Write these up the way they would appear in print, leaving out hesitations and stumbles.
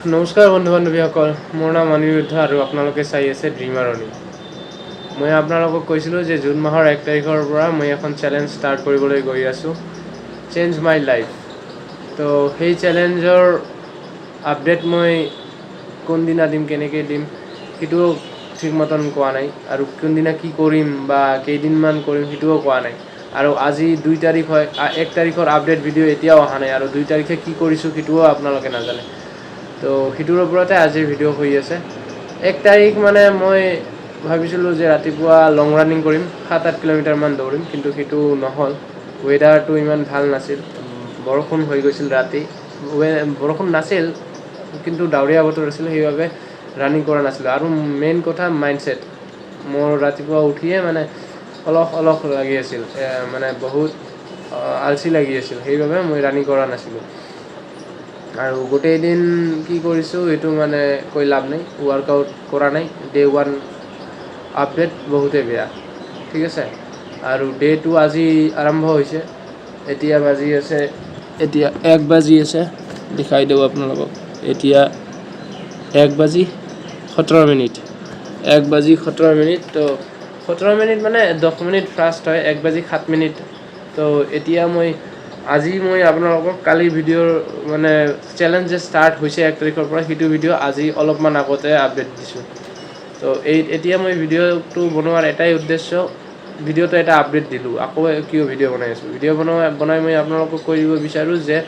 নমস্কাৰ বন্ধু বান্ধৱীসকল, মোৰ নাম অনিৰুদ্ধ আৰু আপোনালোকে চাই আছে ড্ৰিম আৰ্নি। মই আপোনালোকক কৈছিলোঁ যে জুন মাহৰ 1 তাৰিখৰ পৰা মই এখন চেলেঞ্জ ষ্টাৰ্ট কৰিবলৈ গৈ আছোঁ, চেঞ্জ মাই লাইফ। তো সেই চেলেঞ্জৰ আপডেট মই কোনদিনা দিম, কেনেকৈ দিম সেইটোও ঠিক মতন কোৱা নাই, আৰু কোনদিনা কি কৰিম বা কেইদিনমান কৰিম সেইটোও কোৱা নাই। আৰু আজি 2 তাৰিখ হয়, 1 তাৰিখৰ আপডেট ভিডিঅ' এতিয়াও অহা নাই, আৰু 2 তাৰিখে কি কৰিছোঁ সেইটোও আপোনালোকে নাজানে। তো সেইটোৰ ওপৰতে আজিৰ ভিডিঅ' হৈ আছে। 1 তাৰিখ মানে মই ভাবিছিলোঁ যে ৰাতিপুৱা লং ৰানিং কৰিম, 7-8 কিলোমিটাৰমান দৌৰিম, কিন্তু সেইটো নহ'ল। ৱেডাৰটো ইমান ভাল নাছিল, বৰষুণ হৈ গৈছিল ৰাতি। বৰষুণ নাছিল কিন্তু ডাৱৰীয়া বতৰ আছিল, সেইবাবে ৰানিং কৰা নাছিলোঁ। আৰু মেইন কথা মাইণ্ডছেট, মোৰ ৰাতিপুৱা উঠিয়ে মানে অলস লাগি আছিল, মানে বহুত আলচি লাগি আছিল, সেইবাবে মই ৰানিং কৰা নাছিলোঁ। আৰু গোটেই দিন কি কৰিছোঁ এইটো মানে কৈ লাভ নাই, ৱৰ্কআউট কৰা নাই। ডে 1 আপডেট বহুতেই বেয়া, ঠিক আছে। আৰু ডে 2 আজি আৰম্ভ হৈছে, এতিয়া 1 বাজি আছে, দেখাই দিওঁ আপোনালোকক। এতিয়া 1:17। 1:17। তো 17 মিনিট মানে 10 মিনিট ফাষ্ট হয়, 1:07। তো এতিয়া আজি মই আপোনালোকক কালিৰ ভিডিঅ'ৰ মানে চেলেঞ্জ যে ষ্টাৰ্ট হৈছে 1 তাৰিখৰ পৰা, সেইটো ভিডিঅ' আজি অলপমান আগতে আপডেট দিছোঁ। তো এতিয়া মই ভিডিঅ'টো বনোৱাৰ এটাই উদ্দেশ্য, ভিডিঅ'টো এটা আপডেট দিলোঁ, আকৌ কিয় ভিডিঅ' বনাই আছোঁ। ভিডিঅ' বনাই মই আপোনালোকক কৈ দিব বিচাৰোঁ যে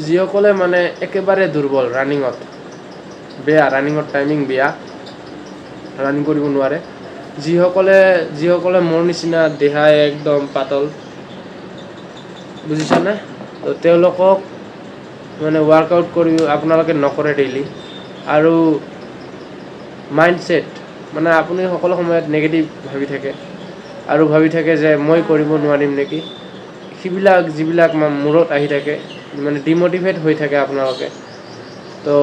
যিসকলে মানে একেবাৰে দুৰ্বল, ৰানিঙত টাইমিং বেয়া, ৰানিং কৰিব নোৱাৰে, যিসকলে মোৰ নিচিনা দেহাই একদম পাতল, বুজিছানে? তো তেওঁলোকক মানে ৱৰ্কআউট কৰি আপোনালোকে নকৰে ডেইলি। আৰু মাইণ্ডছেট মানে আপুনি সকলো সময়ত নিগেটিভ ভাবি থাকে, আৰু ভাবি থাকে যে মই কৰিব নোৱাৰিম নেকি, যিবিলাক মূৰত আহি থাকে, মানে ডিম'টিভেট হৈ থাকে আপোনালোকে। তো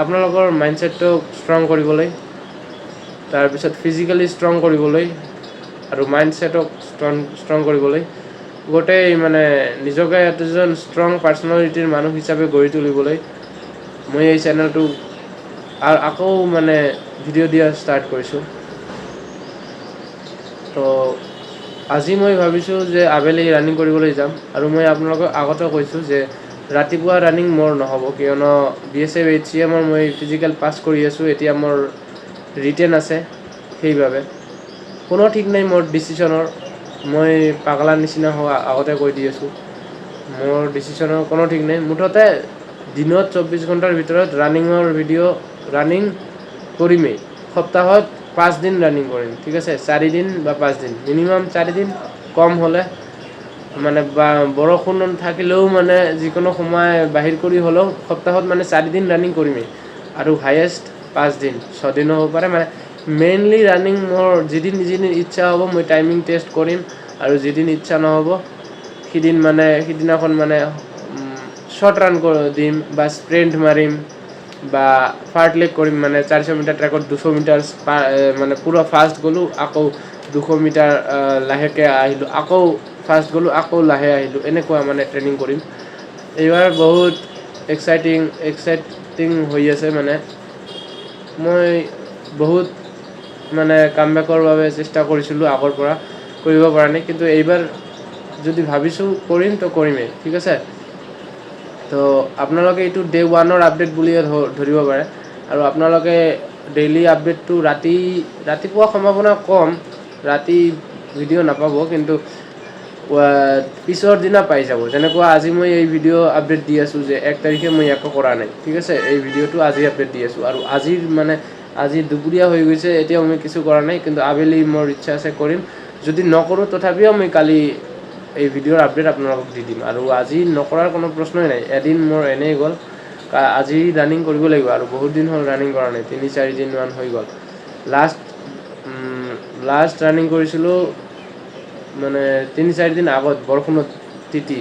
আপোনালোকৰ মাইণ্ডছেটটো ষ্ট্ৰং কৰিবলৈ, তাৰপিছত ফিজিকেলি ষ্ট্ৰং কৰিবলৈ, আৰু মাইণ্ডছেটক ষ্ট্ৰং কৰিবলৈ, গোটেই মানে নিজকে এজন ষ্ট্ৰং পাৰ্চনেলিটিৰ মানুহ হিচাপে গঢ়ি তুলিবলৈ মই এই চেনেলটো আকৌ মানে ভিডিঅ' দিয়া ষ্টাৰ্ট কৰিছোঁ। তো আজি মই ভাবিছোঁ যে আবেলি ৰানিং কৰিবলৈ যাম। আৰু মই আপোনালোকক আগতে কৈছোঁ যে ৰাতিপুৱা ৰানিং মোৰ নহ'ব, কিয়নো BSF HCM মই ফিজিকেল পাছ কৰি আছোঁ, এতিয়া মোৰ ৰিটেন আছে, সেইবাবে কোনো ঠিক নাই মোৰ ডিচিশ্যনৰ। মই পাগলাৰ নিচিনা হোৱা আগতে কৈ দি আছোঁ, মোৰ ডিচিশ্যনৰ কোনো ঠিক নাই। মুঠতে দিনত 24 ঘণ্টাৰ ভিতৰত ৰানিং কৰিমেই। সপ্তাহত 5 দিন ৰানিং কৰিম, ঠিক আছে। 4 দিন বা 5 দিন, মিনিমাম 4 দিন, কম হ'লে মানে বৰষুণ থাকিলেও মানে যিকোনো সময় বাহিৰ কৰি হ'লেও সপ্তাহত মানে 4 দিন ৰানিং কৰিমেই। আৰু হায়েষ্ট 5 দিন, 6 দিনো হ'ব পাৰে। মানে মেইনলি ৰানিং মোৰ যিদিন ইচ্ছা হ'ব মই টাইমিং টেষ্ট কৰিম, আৰু যিদিন ইচ্ছা নহ'ব সিদিনাখন মানে শ্বৰ্ট ৰান দিম, বা স্প্ৰিণ্ট মাৰিম, বা ফাৰ্টলেগ কৰিম। মানে 400 মিটাৰ ট্ৰেকত 200 মিটাৰ মানে পূৰা ফাষ্ট গ'লোঁ, আকৌ 200 মিটাৰ লাহেকৈ আহিলোঁ, আকৌ ফাষ্ট গ'লোঁ, আকৌ লাহে আহিলোঁ, এনেকুৱা মানে ট্ৰেইনিং কৰিম। এইবাৰ বহুত এক্সাইটিং হৈ আছে। মানে মই বহুত মানে কামবেকৰ বাবে চেষ্টা কৰিছিলোঁ আগৰ পৰা, কৰিব পৰা নাই, কিন্তু এইবাৰ যদি ভাবিছোঁ কৰিম তো কৰিমেই, ঠিক আছে। তো আপোনালোকে এইটো ডে 1ৰ আপডেট বুলিয়ে ধৰিব পাৰে। আৰু আপোনালোকে ডেইলি আপডেটটো ৰাতিপুৱা সম্ভাৱনা কম, ৰাতি ভিডিঅ' নাপাব, কিন্তু পিছৰ দিনা পাই যাব। যেনেকুৱা আজি মই এই ভিডিঅ' আপডেট দি আছোঁ যে 1 তাৰিখে মই একো কৰা নাই, ঠিক আছে। এই ভিডিঅ'টো আজি আপডেট দি আছোঁ, আৰু আজি দুপৰীয়া হৈ গৈছে, এতিয়াও মই কিছু কৰা নাই, কিন্তু আবেলি মোৰ ইচ্ছা আছে কৰিম। যদি নকৰোঁ তথাপিও মই কালি এই ভিডিঅ'ৰ আপডেট আপোনালোকক দি দিম। আৰু আজি নকৰাৰ কোনো প্ৰশ্নই নাই, এদিন মোৰ এনেই গ'ল, আজি ৰানিং কৰিব লাগিব। আৰু বহুত দিন হ'ল ৰানিং কৰা নাই, 3-4 দিনমান হৈ গ'ল। লাষ্ট ৰানিং কৰিছিলোঁ মানে 3-4 দিন আগত, বৰষুণত তিতি।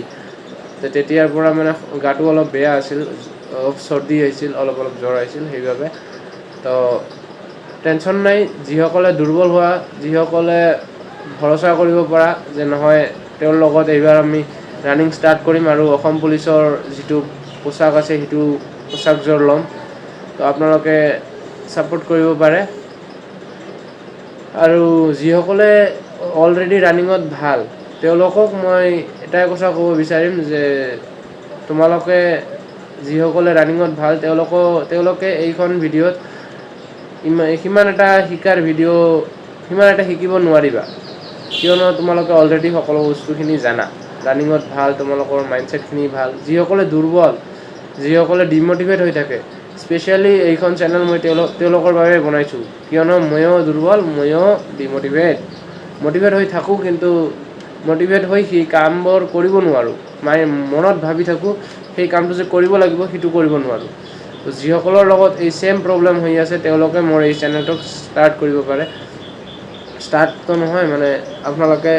তেতিয়াৰ পৰা মানে গাটো অলপ বেয়া আছিল, চৰ্দি আহিছিল, অলপ জ্বৰ আহিছিল, সেইবাবে। তো টেনশ্যন নাই, যিসকলে দুৰ্বল হোৱা, যিসকলে ভৰসা কৰিব পৰা যে নহয় তেওঁৰ লগত এইবাৰ আমি ৰানিং ষ্টাৰ্ট কৰিম, আৰু অসম পুলিচৰ যিটো পোচাক আছে সেইটো পোচাকযোৰ ল'ম। তো আপোনালোকে ছাপোৰ্ট কৰিব পাৰে। আৰু যিসকলে অলৰেডি ৰানিঙত ভাল তেওঁলোকক মই এটাই কথা ক'ব বিচাৰিম যে তোমালোকে যিসকলে ৰানিঙত ভাল তেওঁলোকে এইখন ভিডিঅ'ত সিমান এটা শিকিব নোৱাৰিবা, কিয়নো তোমালোকে অলৰেডি সকলো বস্তুখিনি জানা। ৰানিঙত ভাল, তোমালোকৰ মাইণ্ডছেটখিনি ভাল। যিসকলে দুৰ্বল, যিসকলে ডিম'টিভেট হৈ থাকে, স্পেচিয়েলি এইখন চেনেল মই তেওঁলোকৰ বাবে বনাইছোঁ, কিয়নো ময়ো দুৰ্বল, ময়ো মটিভেট হৈ থাকোঁ, কিন্তু মটিভেট হৈ সেই কামবোৰ কৰিব নোৱাৰোঁ। মনত ভাবি থাকোঁ সেই কামটো যে কৰিব লাগিব, সেইটো কৰিব নোৱাৰোঁ। যিসকলৰ লগত এই ছেম প্ৰব্লেম হৈ আছে তেওঁলোকে মোৰ এই চেনেলটোক ষ্টাৰ্ট কৰিব পাৰে। ষ্টাৰ্টটো নহয় মানে আপোনালোকে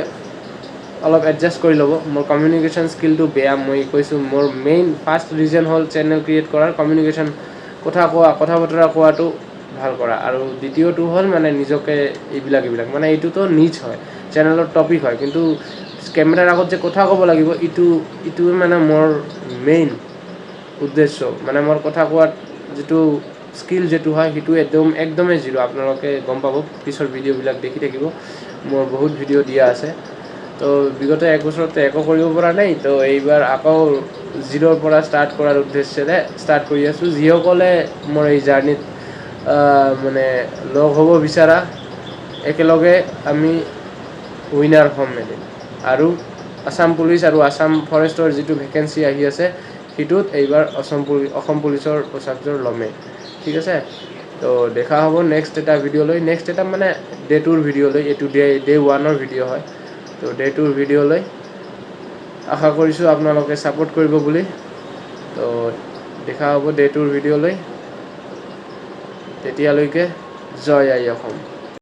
অলপ এডজাষ্ট কৰি ল'ব। মোৰ কমিউনিকেশ্যন স্কিলটো বেয়া, মই কৈছোঁ। মোৰ মেইন ফাৰ্ষ্ট ৰিজন হ'ল চেনেল ক্ৰিয়েট কৰাৰ কমিউনিকেশ্যন, কথা বতৰা কোৱাটো ভাল কৰা। আৰু দ্বিতীয়টো হ'ল মানে নিজকে এইবিলাক মানে এইটোতো নিজ হয়, চেনেলৰ টপিক হয়, কিন্তু কেমেৰাৰ আগত যে কথা ক'ব লাগিব এইটোৱে মানে মোৰ মেইন উদ্দেশ্য। মানে মোৰ কথা কোৱাত যিটো স্কিল যিটো হয় সেইটো একদমেই জিৰ'। আপোনালোকে গম পাব, পিছৰ ভিডিঅ'বিলাক দেখি থাকিব, মোৰ বহুত ভিডিঅ' দিয়া আছে। তো বিগত এক বছৰতে একো কৰিব পৰা নাই, তো এইবাৰ আকৌ জিৰ'ৰ পৰা ষ্টাৰ্ট কৰাৰ উদ্দেশ্যেৰে ষ্টাৰ্ট কৰি আছোঁ। যিসকলে মোৰ এই জাৰ্ণিত মানে লগ হ'ব বিচাৰা, একেলগে আমি উইনাৰ হ'ম এদিন। আৰু আছাম পুলিচ আৰু আছাম ফৰেষ্টৰ যিটো ভেকেঞ্চি আহি আছে সেইটোত এইবাৰ অসম পুলিচৰ পোচাকযোৰ ল'মেই। ঠিক আছে, তো দেখা হ'ব নেক্সট এটা ভিডিঅ' লৈ, নেক্সট এটা মানে ডে 2ৰ ভিডিঅ' লৈ। এইটো ডে 1ৰ ভিডিঅ' হয়, তো ডে 2ৰ ভিডিঅ' লৈ আশা কৰিছোঁ আপোনালোকে ছাপোৰ্ট কৰিব বুলি। তো দেখা হ'ব ডে 2ৰ ভিডিঅ' লৈ। তেতিয়ালৈকে জয় আই অসম।